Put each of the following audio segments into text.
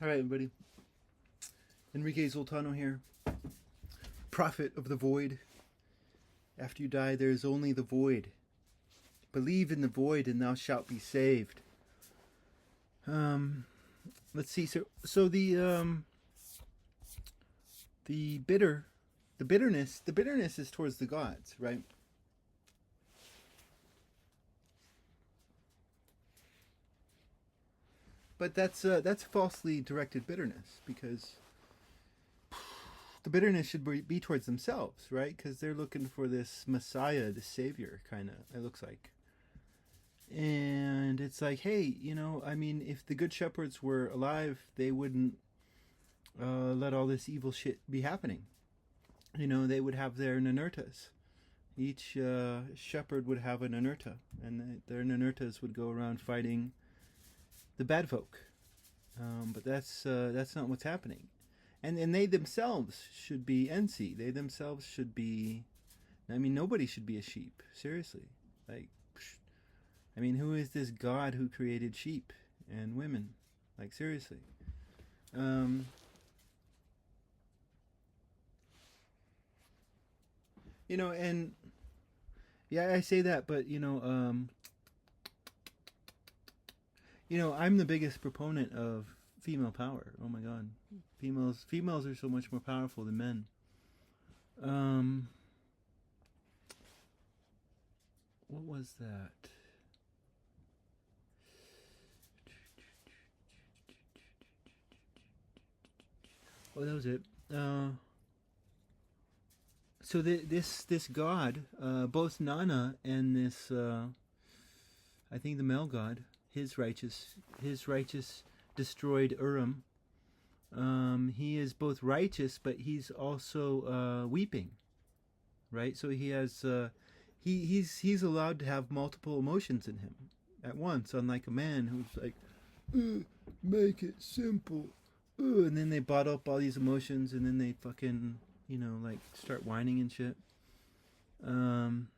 All right, everybody. Enrique Zoltano here, prophet of the void. After you die, there is only the void. Believe in the void, and thou shalt be saved. Um, let's see. So the bitterness is towards the gods, right? But that's falsely directed bitterness, because the bitterness should be towards themselves, right? Because they're looking for this Messiah, the Savior, kind of. It looks like, and it's like, hey, I mean, if the good shepherds were alive, they wouldn't let all this evil shit be happening. They would have their nanurtas. Each shepherd would have a nanurta, and their nanurtas would go around fighting the bad folk. But that's not what's happening. And they themselves should be NC. They themselves should be. I mean, nobody should be a sheep. Seriously, like, I mean, who is this God who created sheep and women? Like, seriously. Um, and yeah, I say that, but I'm the biggest proponent of female power. Oh my God, females are so much more powerful than men. Um, what was that? Oh, that was it. So this god, both Nana and this, I think the male god, his righteous destroyed Urim. He is both righteous, but he's also weeping, right? So he has he's allowed to have multiple emotions in him at once, unlike a man who's like, make it simple, and then they bottle up all these emotions, and then they fucking like start whining and shit. Um.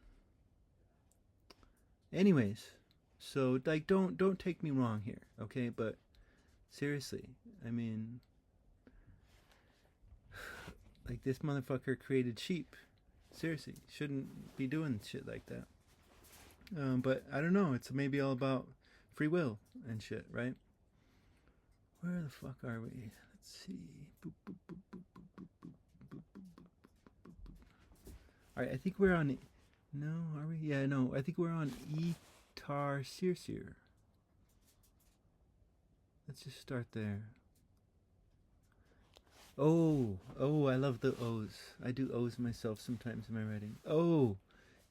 Anyways, so like don't take me wrong here, okay? But seriously, I mean, like, this motherfucker created sheep. Seriously, shouldn't be doing shit like that. But I don't know. It's maybe all about free will and shit, right? Where the fuck are we? Let's see. Boop, boop, boop, boop, boop, boop, boop, boop, boop, boop, boop, boop. All right, I think we're on. No, are we? Yeah, no. I think we're on Etar Sirsir. Let's just start there. Oh, I love the O's. I do O's myself sometimes in my writing. Oh,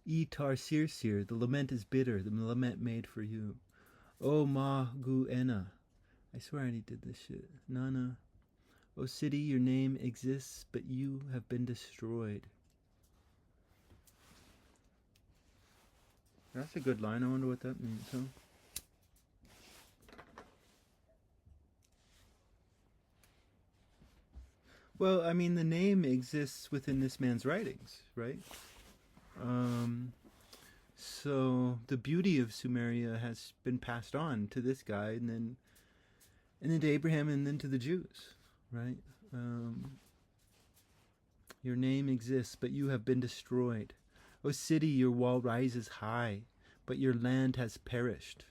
Etar Sirsir. The lament is bitter. The lament made for you. Oh, Ma Gu Ena. I swear I already did this shit. Nana. O city, your name exists, but you have been destroyed. That's a good line. I wonder what that means, huh? Well, I mean, the name exists within this man's writings, right? Um, so the beauty of Sumeria has been passed on to this guy, and then to Abraham, and then to the Jews, right? Your name exists, but you have been destroyed. O city, your wall rises high, but your land has perished.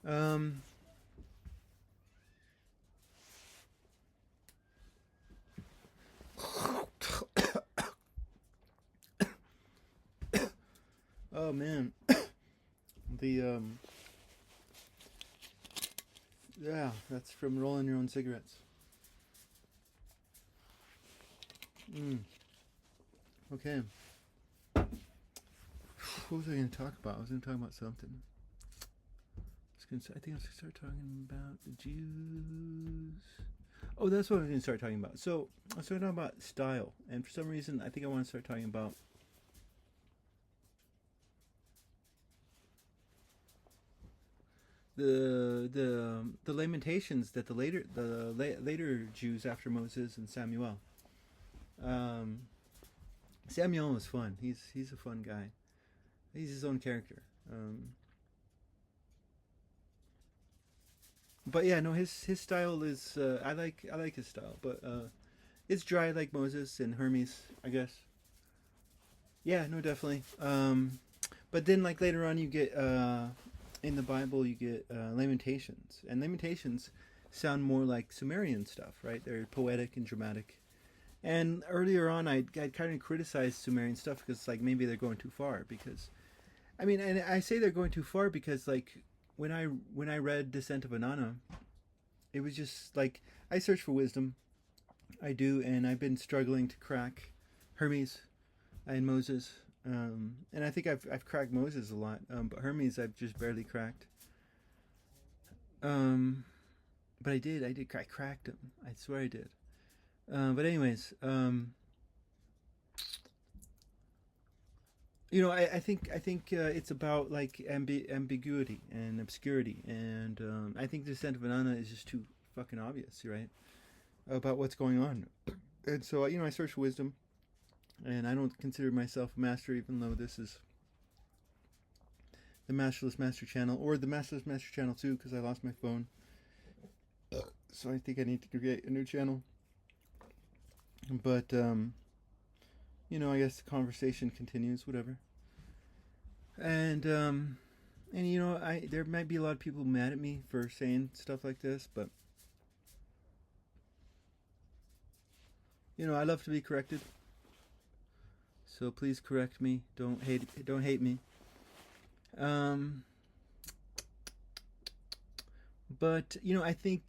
um, oh man, the yeah, that's from rolling your own cigarettes. Okay. What was I going to talk about? I was going to talk about something. I think I was going to start talking about the Jews. Oh, that's what I was going to start talking about. So I was talking about style, and for some reason, I think I want to start talking about the Lamentations that the later Jews after Moses and Samuel. Um, Samuel was fun. He's a fun guy. He's his own character. But yeah, no, his style is I like his style, but it's dry like Moses and Hermes, I guess. Yeah, no, definitely. But then like later on, you get in the Bible, you get Lamentations, and Lamentations sound more like Sumerian stuff, right? They're poetic and dramatic. And earlier on, I'd kind of criticized Sumerian stuff because like maybe they're going too far. Because I mean, and I say they're going too far because like when I read Descent of Anana, it was just like I search for wisdom. I do, and I've been struggling to crack Hermes and Moses. And I think I've cracked Moses a lot, but Hermes I've just barely cracked. Um, but I cracked him. I swear I did. But anyways, I think it's about like ambiguity and obscurity, and I think the Descent of Banana is just too fucking obvious, right? About what's going on, and so I search for wisdom, and I don't consider myself a master, even though this is the Masterless Master channel or the Masterless Master channel too, because I lost my phone, so I think I need to create a new channel. But I guess the conversation continues, whatever. And I there might be a lot of people mad at me for saying stuff like this, but I love to be corrected. So please correct me. Don't hate me. Um, but I think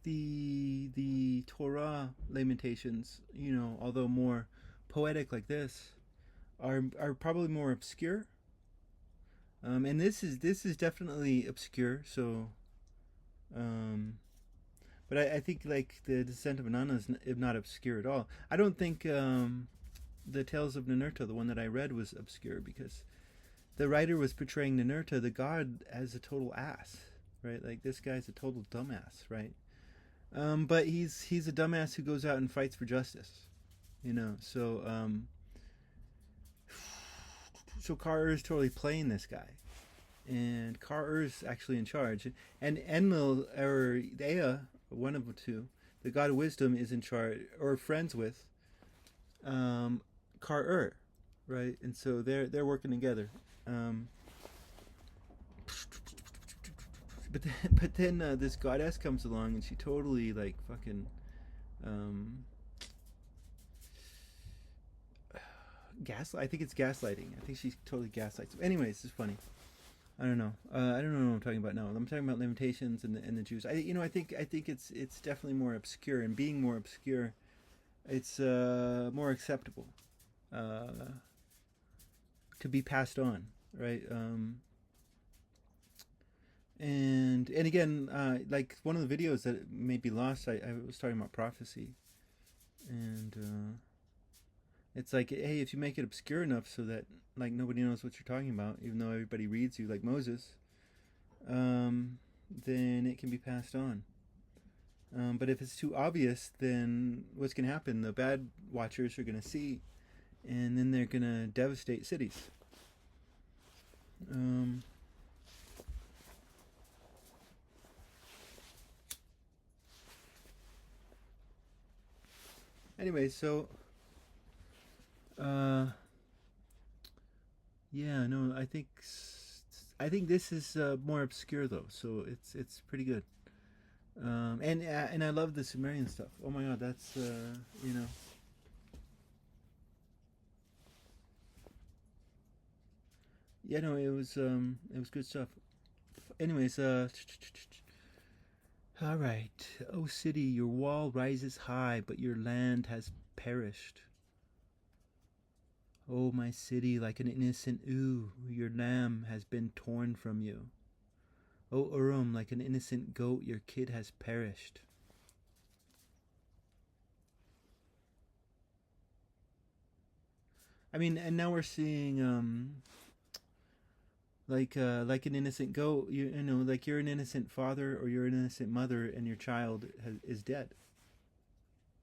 the Torah Lamentations, although more poetic like this, are probably more obscure. And this is definitely obscure. So, um, but I think like the Descent of Anana is not obscure at all. I don't think the Tales of Ninurta, the one that I read, was obscure because the writer was portraying Ninurta, the god, as a total ass, right? Like this guy's a total dumbass, right? But he's a dumbass who goes out and fights for justice, So so Kar is totally playing this guy, and Kar is actually in charge, and Enlil or Ea, one of the two, the god of wisdom, is in charge or friends with Kar, right? And so they're working together. Um, but then this goddess comes along and she totally like fucking um, gaslight. I think it's gaslighting. I think she totally gaslights. Anyways, it's funny. I don't know. I don't know what I'm talking about now. I'm talking about Lamentations and the Jews. I think it's definitely more obscure, and being more obscure, it's more acceptable to be passed on, right? And again, like one of the videos that may be lost, I was talking about prophecy, and it's like, hey, if you make it obscure enough so that like nobody knows what you're talking about, even though everybody reads you like Moses, then it can be passed on. But if it's too obvious, then what's going to happen? The bad watchers are going to see, and then they're going to devastate cities. Um, anyway, so uh, yeah, no, I think this is more obscure though, so it's pretty good. And I love the Sumerian stuff. Oh my god, that's you know yeah, no, it was good stuff. Anyways, all right. O city, your wall rises high, but your land has perished. O my city, like an innocent ewe, your lamb has been torn from you. O Urim, like an innocent goat, your kid has perished. I mean, and now we're seeing like an innocent goat. You know, like you're an innocent father or you're an innocent mother, and your child is dead.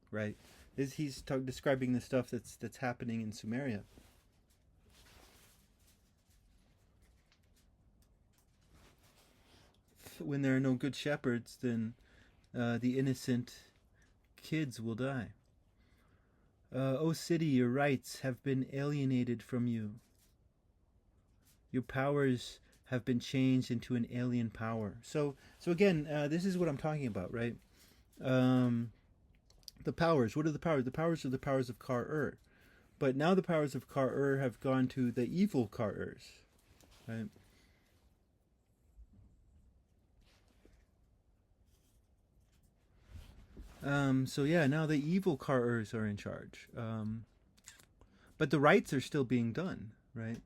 Right? He's describing the stuff that's happening in Sumeria. when there are no good shepherds, then the innocent kids will die. O city, your rights have been alienated from you. Your powers have been changed into an alien power. So again, this is what I'm talking about, right? The powers. What are the powers? The powers are the powers of Ur. But now the powers of Ur have gone to the evil Urs, right? So yeah, now the evil Urs are in charge. But the rights are still being done, right?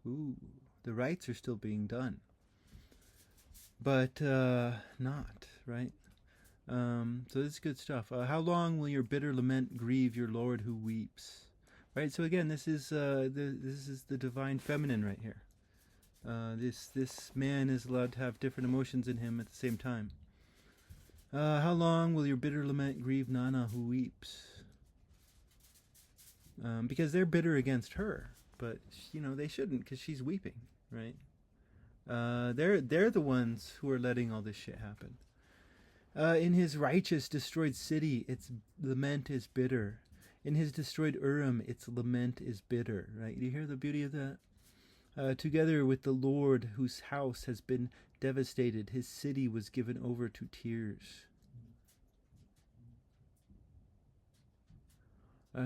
Ooh, the rights are still being done. But not, right? So this is good stuff. How long will your bitter lament grieve your Lord who weeps? Right. So again, this is the divine feminine right here. This man is allowed to have different emotions in him at the same time. How long will your bitter lament grieve Nana who weeps? Because they're bitter against her, but they shouldn't, because she's weeping, right? They're the ones who are letting all this shit happen. In his righteous destroyed city, its lament is bitter. In his destroyed Urim, its lament is bitter. Right? Do you hear the beauty of that? Together with the Lord, whose house has been devastated, his city was given over to tears.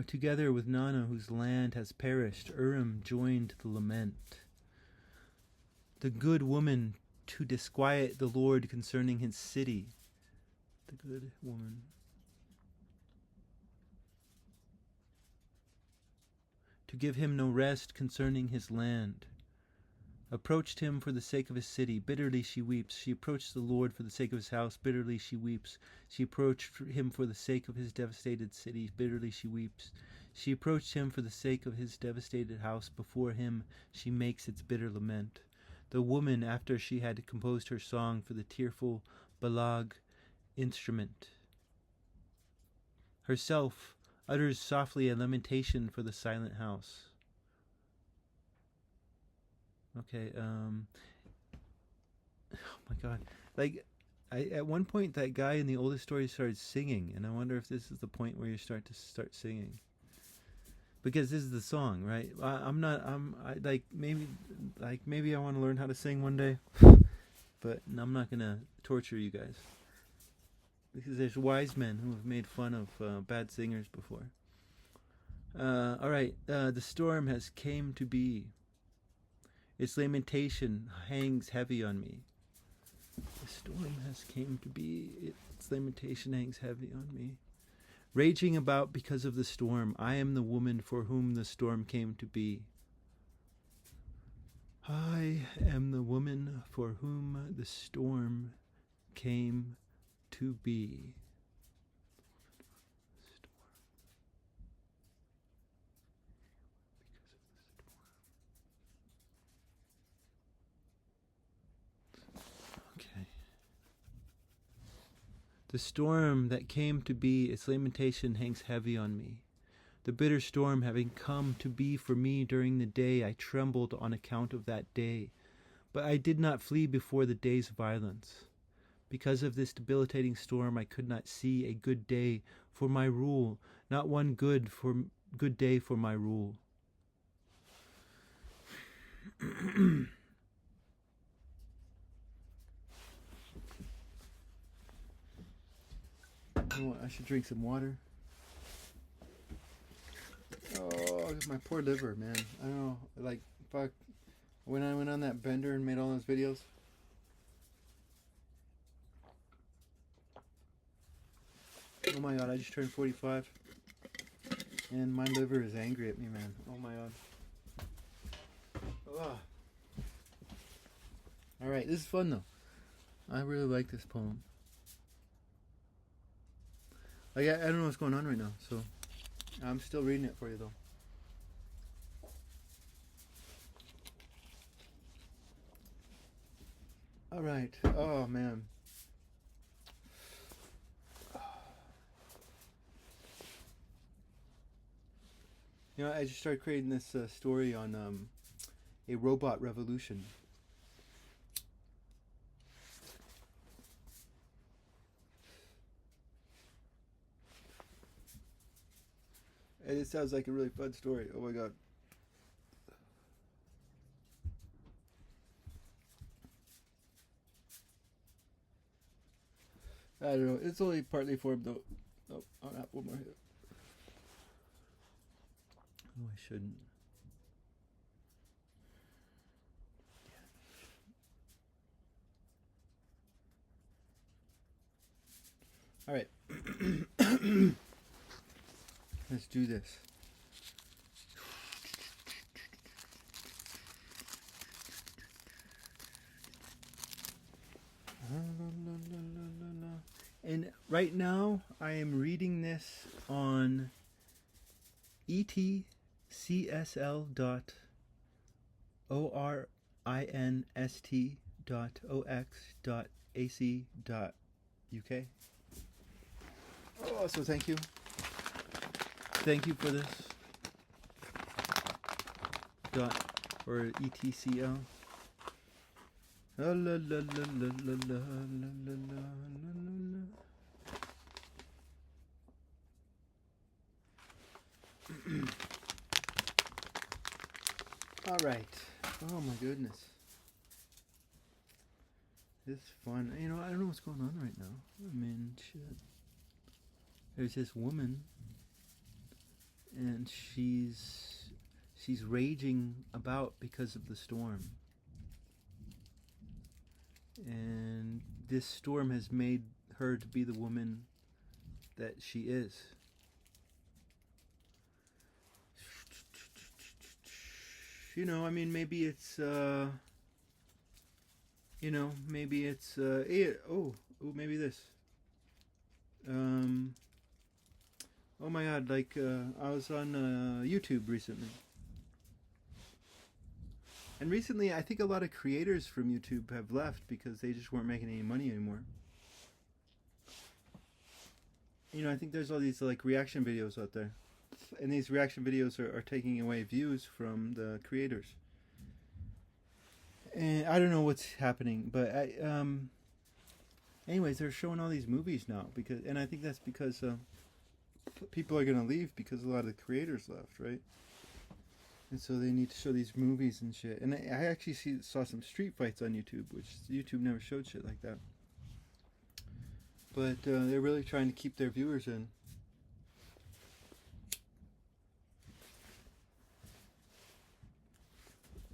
Together with Nana, whose land has perished, Urim joined the lament. The good woman to disquiet the Lord concerning his city. The good woman. To give him no rest concerning his land. Approached him for the sake of his city. Bitterly she weeps. She approached the Lord for the sake of his house. Bitterly she weeps. She approached him for the sake of his devastated city. Bitterly she weeps. She approached him for the sake of his devastated house. Before him she makes its bitter lament. The woman, after she had composed her song for the tearful balag instrument, herself utters softly a lamentation for the silent house. Okay, oh my god. At one point that guy in the oldest story started singing, and I wonder if this is the point where you start singing. Because this is the song, right? Maybe I want to learn how to sing one day, but I'm not gonna torture you guys. Because there's wise men who have made fun of bad singers before. Alright, the storm has came to be. Its lamentation hangs heavy on me. The storm has came to be. Its lamentation hangs heavy on me. Raging about because of the storm, I am the woman for whom the storm came to be. I am the woman for whom the storm came to be. Okay. The storm that came to be, its lamentation hangs heavy on me. The bitter storm having come to be for me during the day, I trembled on account of that day. But I did not flee before the day's violence. Because of this debilitating storm, I could not see a good day for my rule, not one good day for my rule. You know what? I should drink some water. Oh, my poor liver, man. I don't know. Fuck. When I went on that bender and made all those videos. Oh my god, I just turned 45. And my liver is angry at me, man. Oh my god. Ugh. Alright, this is fun though. I really like this poem. I don't know what's going on right now, so I'm still reading it for you though. Alright. Oh man. I just started creating this story on a robot revolution. And it sounds like a really fun story. Oh my god. I don't know. It's only partly formed though. Oh, I'll have one more hit. Oh, I shouldn't. All right. Let's do this. And right now, I am reading this on etcsl's.orinst.ox.ac.uk. Oh, so thank you. Thank you for this. Dot or etcl. La la la la la la la la la la. All right. Oh my goodness. This is fun. You know, I don't know what's going on right now. I mean, shit. There's this woman, and she's raging about because of the storm. And this storm has made her to be the woman that she is. You know, I mean, maybe it's, you know, maybe it's, maybe this. Oh my god, like, I was on YouTube recently. And recently, I think a lot of creators from YouTube have left because they just weren't making any money anymore. You know, I think there's all these, like, reaction videos out there. And these reaction videos are taking away views from the creators. And I don't know what's happening, but anyways, they're showing all these movies now and I think that's because people are gonna leave because a lot of the creators left, right? And so they need to show these movies and shit. And I actually saw some street fights on YouTube, which YouTube never showed shit like that. But they're really trying to keep their viewers in.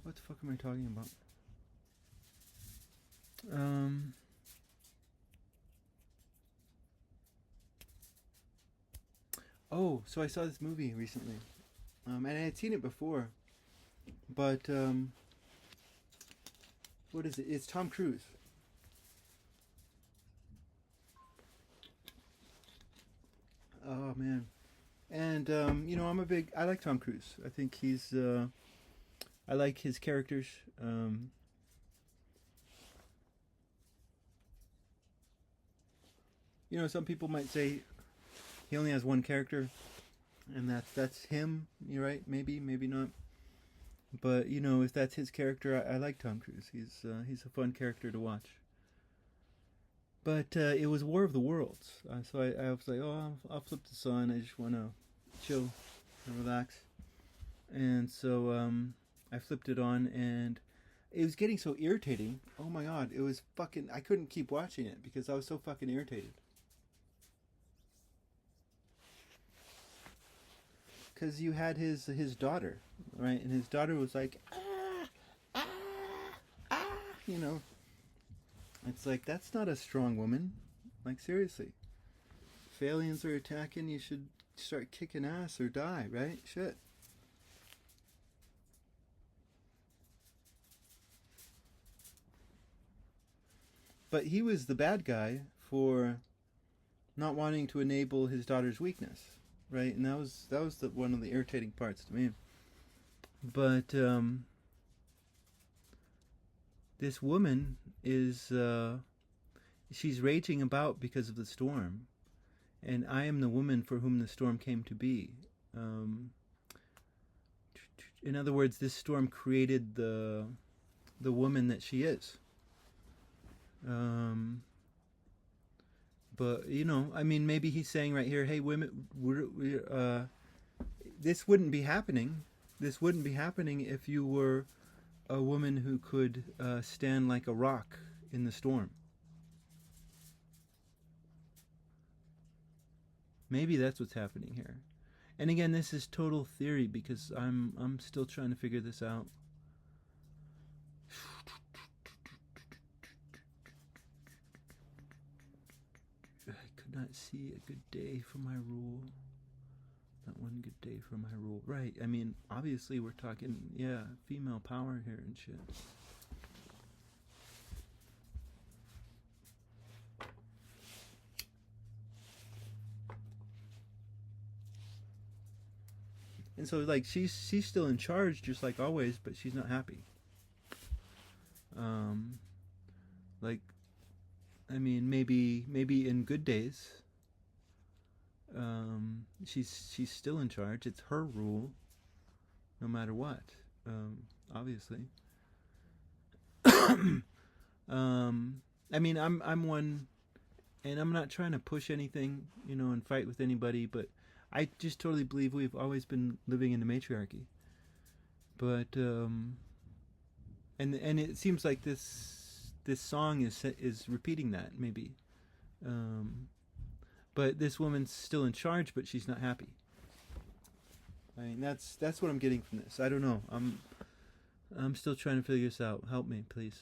What the fuck am I talking about? Oh, so I saw this movie recently. And I had seen it before. But, what is it? It's Tom Cruise. Oh, man. And, you know, I like Tom Cruise. I think I like his characters. You know, some people might say he only has one character, and that's him. You're right, maybe not. But you know, if that's his character, I like Tom Cruise. He's a fun character to watch. But it was War of the Worlds, so I was like, oh, I'll flip this on. I just want to chill and relax. And so I flipped it on, and it was getting so irritating. Oh my god, it was fucking. I couldn't keep watching it because I was so fucking irritated. Because you had his daughter, right? And his daughter was like, you know. It's like, that's not a strong woman. Like, seriously. If aliens are attacking, you should start kicking ass or die, right? Shit. But he was the bad guy for not wanting to enable his daughter's weakness, right? And that was one of the irritating parts to me. But this woman is she's raging about because of the storm, and I am the woman for whom the storm came to be. In other words, this storm created the woman that she is. But you know, I mean, maybe he's saying right here, hey, women, this wouldn't be happening. This wouldn't be happening if you were a woman who could stand like a rock in the storm. Maybe that's what's happening here. And again, this is total theory because I'm still trying to figure this out. I could not see a good day for my rule. Not one good day for my rule. Right. I mean, obviously we're talking, yeah, female power here and shit. And so, like, she's still in charge, just like always, but she's not happy. Like, I mean, maybe in good days, she's still in charge. It's her rule, no matter what. Obviously. I mean, I'm one, and I'm not trying to push anything, and fight with anybody, but I just totally believe we've always been living in the matriarchy. But and it seems like this song is repeating that, maybe. But this woman's still in charge, but she's not happy. I mean, that's what I'm getting from this. I don't know. I'm still trying to figure this out. Help me, please.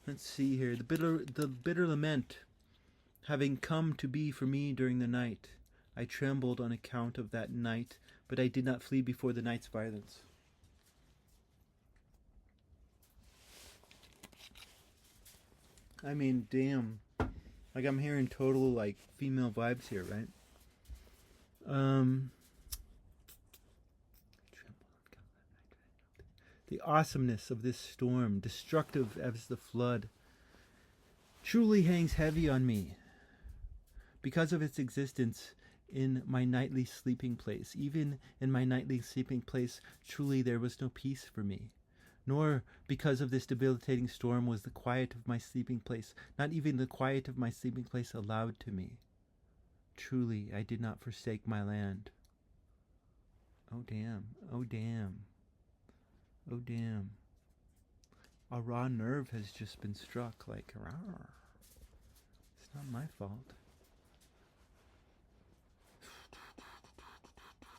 Let's see here. The bitter lament, having come to be for me during the night. I trembled on account of that night, but I did not flee before the night's violence. I mean, damn. Like, I'm hearing total, like, female vibes here, right? The awesomeness of this storm, destructive as the flood, truly hangs heavy on me. Because of its existence in my nightly sleeping place, even in my nightly sleeping place, truly there was no peace for me. Nor because of this debilitating storm was the quiet of my sleeping place, not even the quiet of my sleeping place, allowed to me. Truly, I did not forsake my land. Oh damn, oh damn, oh damn. A raw nerve has just been struck, like, rawr. It's not my fault.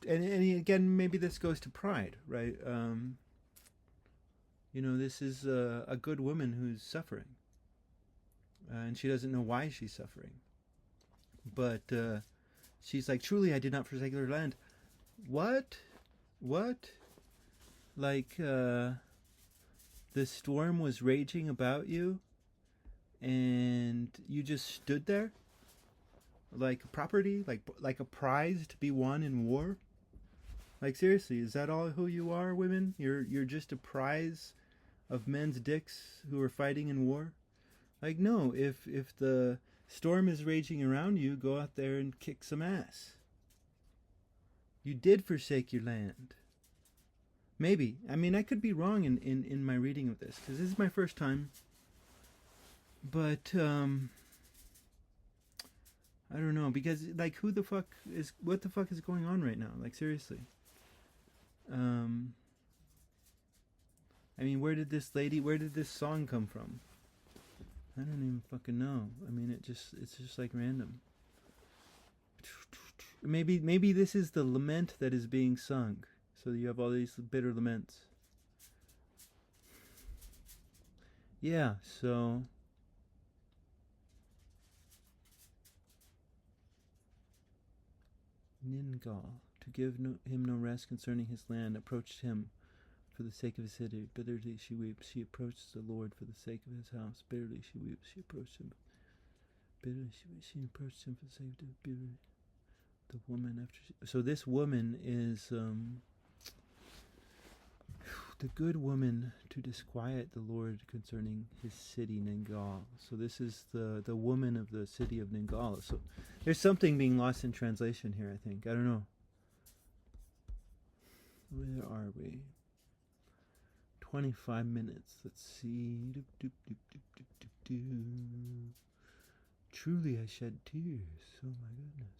And again, maybe this goes to pride, right? This is a good woman who's suffering. And she doesn't know why she's suffering. But she's like, truly, I did not forsake her land. What? Like, the storm was raging about you, and you just stood there? Like a property? Like a prize to be won in war? Like, seriously, is that all who you are, women? You're just a prize of men's dicks who are fighting in war? Like, no, if the storm is raging around you, go out there and kick some ass. You did forsake your land. Maybe. I mean, I could be wrong in my reading of this, because this is my first time. But, I don't know, because, like, what the fuck is going on right now? Like, seriously. I mean, where did this song come from? I don't even fucking know. I mean, it's just like random. Maybe this is the lament that is being sung. So you have all these bitter laments. Yeah, so Ningal, to give him no rest concerning his land, approached him for the sake of his city. Bitterly she weeps. She approached the Lord for the sake of his house. Bitterly she weeps. She approached him. Bitterly she approached him for the sake of bitterly. The woman after so this woman is the good woman to disquiet the Lord concerning his city Ningal. So this is the woman of the city of Ningal. So there's something being lost in translation here, I think. I don't know. Where are we? 25 minutes. Let's see. Truly I shed tears, oh my goodness,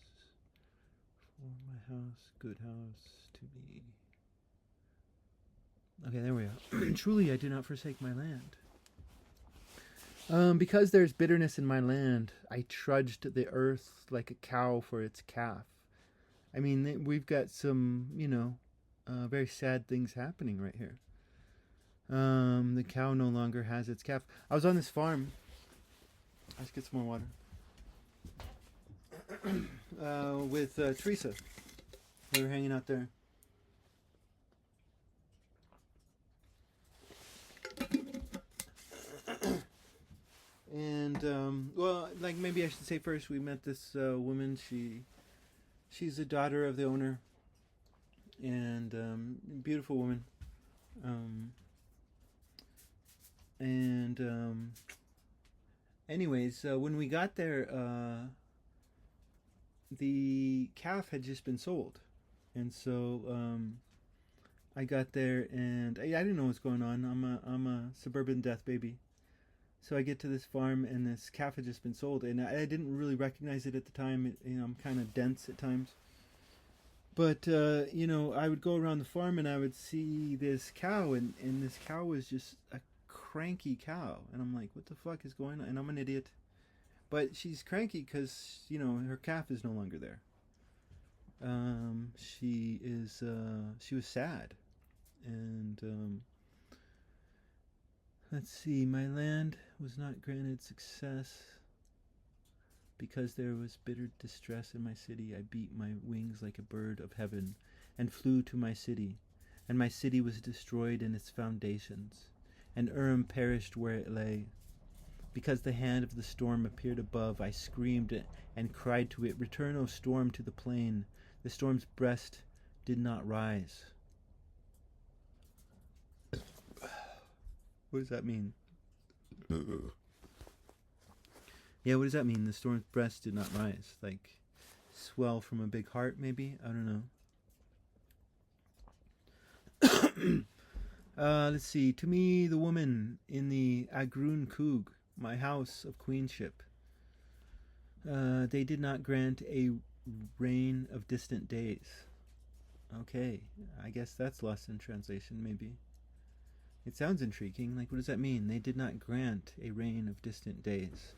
for my house, good house to be. Okay, there we are. Truly I do not forsake my land. Because there's bitterness in my land, I trudged the earth like a cow for its calf. I mean, we've got some, very sad things happening right here. The cow no longer has its calf. I was on this farm. Let's get some more water. With Teresa. We were hanging out there. And, well, like maybe I should say first, we met this woman. She's the daughter of the owner. And beautiful woman. Anyways, when we got there, the calf had just been sold. And so I got there and I didn't know what's going on. I'm a suburban death baby. So I get to this farm and this calf had just been sold, and I didn't really recognize it at the time. I'm kind of dense at times. But, I would go around the farm and I would see this cow, and this cow was just a cranky cow. And I'm like, what the fuck is going on? And I'm an idiot. But she's cranky because, her calf is no longer there. She was sad. And, let's see, my land was not granted success. Because there was bitter distress in my city, I beat my wings like a bird of heaven, and flew to my city. And my city was destroyed in its foundations, and Urim perished where it lay. Because the hand of the storm appeared above, I screamed and cried to it, Return, O storm, to the plain. The storm's breast did not rise. What does that mean? Yeah, what does that mean? The storm's breast did not rise. Like, swell from a big heart, maybe? I don't know. Let's see. To me, the woman in the Agrun Kug, my house of queenship, they did not grant a reign of distant days. Okay, I guess that's lost in translation, maybe. It sounds intriguing. Like, what does that mean? They did not grant a reign of distant days.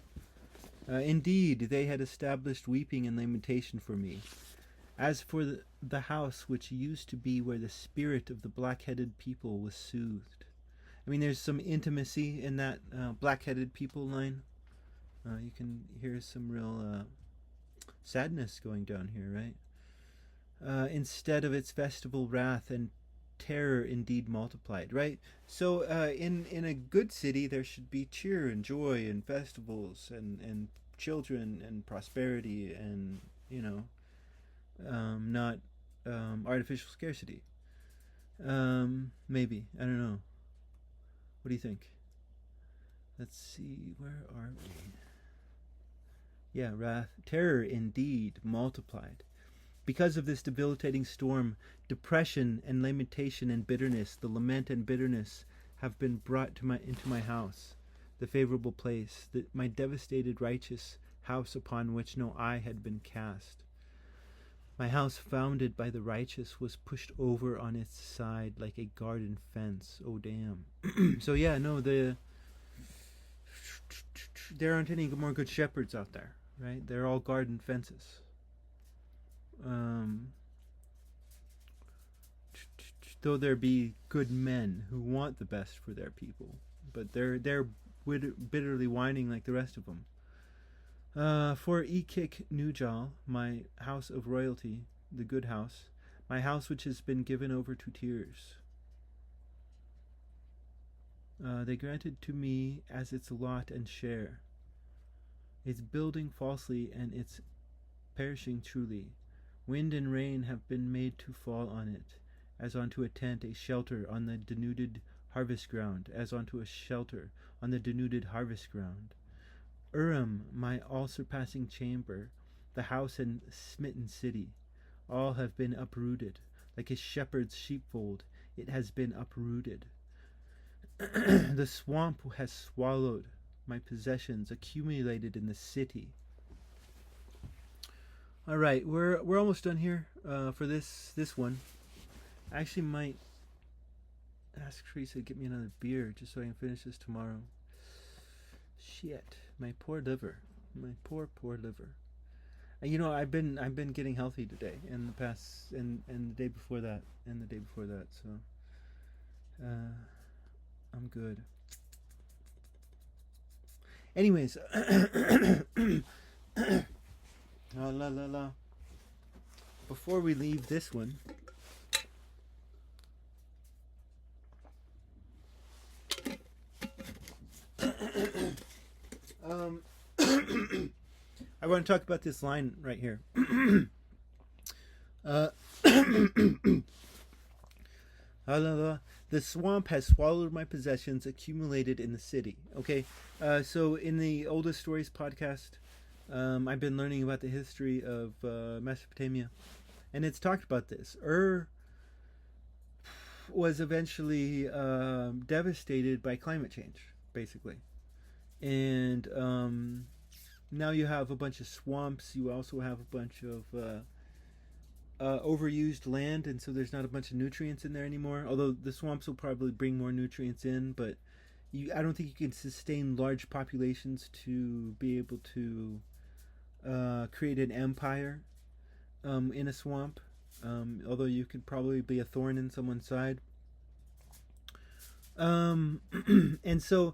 Indeed, they had established weeping and lamentation for me. As for the house which used to be where the spirit of the black-headed people was soothed. I mean, there's some intimacy in that black-headed people line. You can hear some real sadness going down here, right? Instead of its festival wrath and terror indeed multiplied, right? So in a good city there should be cheer and joy and festivals and children and prosperity and not artificial scarcity. Maybe, I don't know. What do you think? Let's see, where are we? Yeah, wrath, terror indeed multiplied. Because of this debilitating storm, depression and lamentation and bitterness, the lament and bitterness have been brought into my house, the favorable place, my devastated righteous house upon which no eye had been cast. My house founded by the righteous was pushed over on its side like a garden fence. Oh, damn. So yeah, no, there aren't any more good shepherds out there, right? They're all garden fences. Though there be good men who want the best for their people, but they're bitterly whining like the rest of them. For Ekik Nujal, my house of royalty, the good house, my house which has been given over to tears, they granted to me as its lot and share, its building falsely and its perishing truly. Wind and rain have been made to fall on it, as onto a tent, a shelter on the denuded harvest ground, as onto a shelter on the denuded harvest ground. Urim, my all-surpassing chamber, the house and smitten city, all have been uprooted. Like a shepherd's sheepfold, it has been uprooted. The swamp has swallowed my possessions accumulated in the city. All right, we're almost done here for this one. I actually might ask Teresa to get me another beer just so I can finish this tomorrow. Shit, my poor liver, my poor liver. You know, I've been getting healthy today and the past and the day before that and the day before that, so I'm good. Anyways, la la la. Before we leave this one, I want to talk about this line right here. The swamp has swallowed my possessions accumulated in the city. Okay, so in the Oldest Stories podcast, I've been learning about the history of Mesopotamia, and it's talked about this. Ur was eventually devastated by climate change, basically. And now you have a bunch of swamps. You also have a bunch of overused land, and so there's not a bunch of nutrients in there anymore. Although the swamps will probably bring more nutrients in, but I don't think you can sustain large populations to be able to create an empire in a swamp. Although you could probably be a thorn in someone's side. And so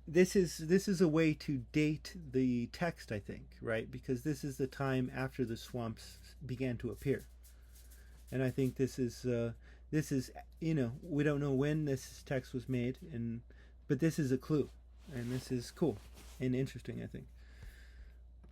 this is a way to date the text, I think, right? Because this is the time after the swamps began to appear, and I think this is we don't know when this text was made, but this is a clue, and this is cool and interesting, I think.